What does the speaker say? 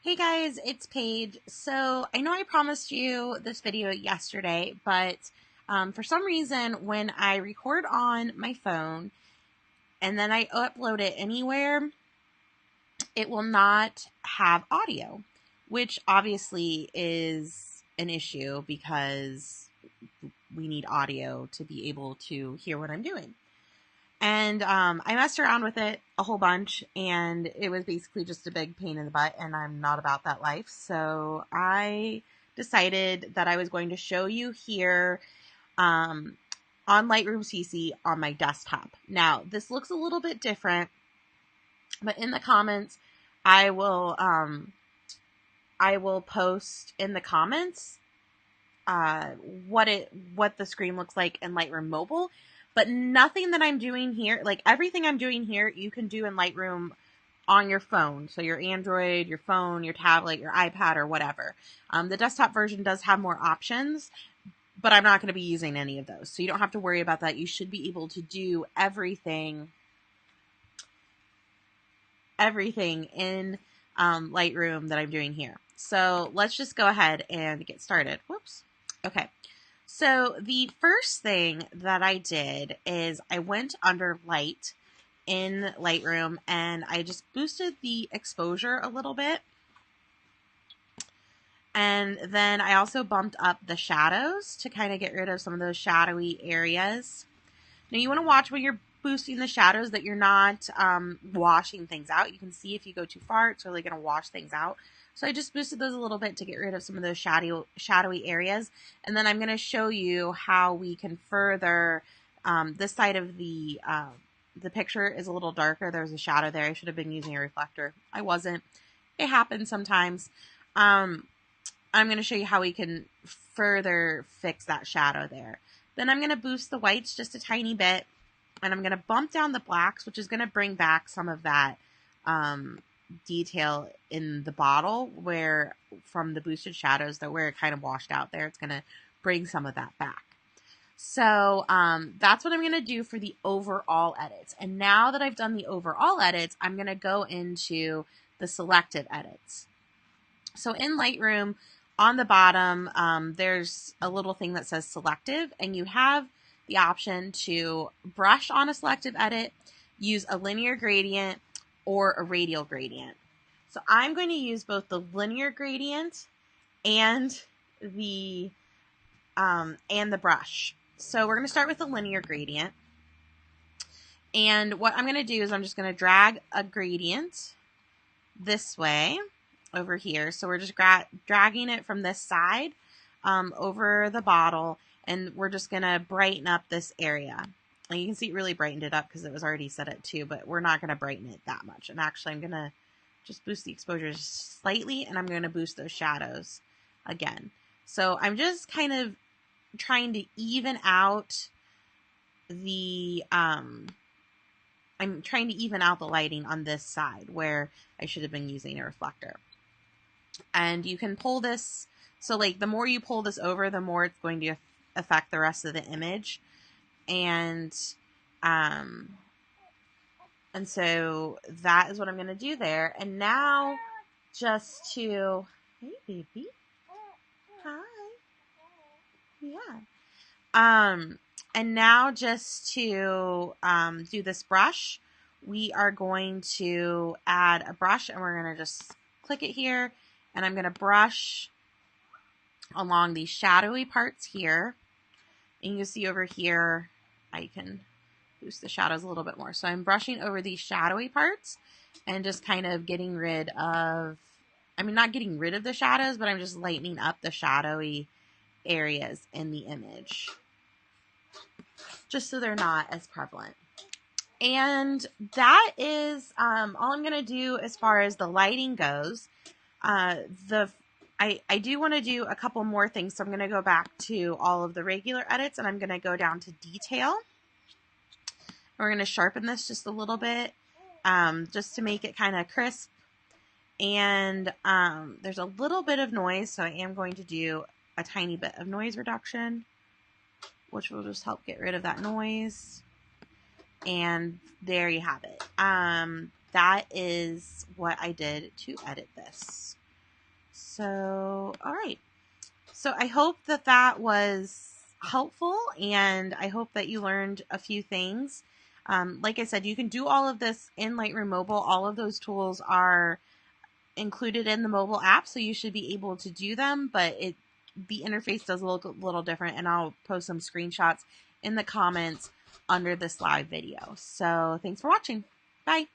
Hey guys, it's Paige. So I know I promised you this video yesterday, but for some reason when I record on my phone and then I upload it anywhere, it will not have audio, which obviously is an issue because we need audio to be able to hear what I'm doing. And I messed around with it a whole bunch, and it was basically just a big pain in the butt, and I'm not about that life. So I decided that I was going to show you here on Lightroom CC on my desktop. Now, this looks a little bit different, but in the comments, I will post in the comments what the screen looks like in Lightroom Mobile. But nothing that I'm doing here, like everything I'm doing here, you can do in Lightroom on your phone. So your Android, your phone, your tablet, your iPad, or whatever. The desktop version does have more options, but I'm not going to be using any of those. So you don't have to worry about that. You should be able to do everything in Lightroom that I'm doing here. So let's just go ahead and get started. Whoops. Okay. So the first thing that I did is I went under light in Lightroom and I just boosted the exposure a little bit. And then I also bumped up the shadows to kind of get rid of some of those shadowy areas. Now you want to watch when you're boosting the shadows that you're not washing things out. You can see if you go too far, it's really going to wash things out. So I just boosted those a little bit to get rid of some of those shadowy areas. And then I'm going to show you how we can further, this side of the picture is a little darker. There's a shadow there. I should have been using a reflector. I wasn't. It happens sometimes. I'm going to show you how we can further fix that shadow there. Then I'm going to boost the whites just a tiny bit. And I'm going to bump down the blacks, which is going to bring back some of that detail in the bottle where from the boosted shadows that where it kind of washed out there. It's going to bring some of that back. So that's what I'm going to do for the overall edits. And now that I've done the overall edits, I'm going to go into the selective edits. So in Lightroom, on the bottom, there's a little thing that says selective, and you have the option to brush on a selective edit, use a linear gradient, or a radial gradient. So I'm going to use both the linear gradient and the brush. So we're going to start with the linear gradient. And what I'm going to do is I'm just going to drag a gradient this way over here. So we're just dragging it from this side over the bottle, and we're just going to brighten up this area. And you can see it really brightened it up because it was already set at 2, but we're not going to brighten it that much. And actually, I'm going to just boost the exposure slightly, and I'm going to boost those shadows again. So I'm just kind of trying to even out the, I'm trying to even out the lighting on this side where I should have been using a reflector. And you can pull this, so like the more you pull this over, the more it's going to affect the rest of the image. And so that is what I'm going to do there. And now just to, hey baby, hi, yeah. And now just to do this brush, we are going to add a brush, and we're going to just click it here, and I'm going to brush along these shadowy parts here. And you can see over here, I can boost the shadows a little bit more. So I'm brushing over these shadowy parts and just kind of getting rid of, I mean, not getting rid of the shadows, but I'm just lightening up the shadowy areas in the image, just so they're not as prevalent. And that is all I'm going to do as far as the lighting goes. I do want to do a couple more things, so I'm going to go back to all of the regular edits, and I'm going to go down to detail. We're going to sharpen this just a little bit, just to make it kind of crisp. And there's a little bit of noise, so I am going to do a tiny bit of noise reduction, which will just help get rid of that noise. And there you have it. That is what I did to edit this. So, all right. So I hope that that was helpful, and I hope that you learned a few things. Like I said, you can do all of this in Lightroom Mobile. All of those tools are included in the mobile app, so you should be able to do them, but the interface does look a little different, and I'll post some screenshots in the comments under this live video. So thanks for watching. Bye.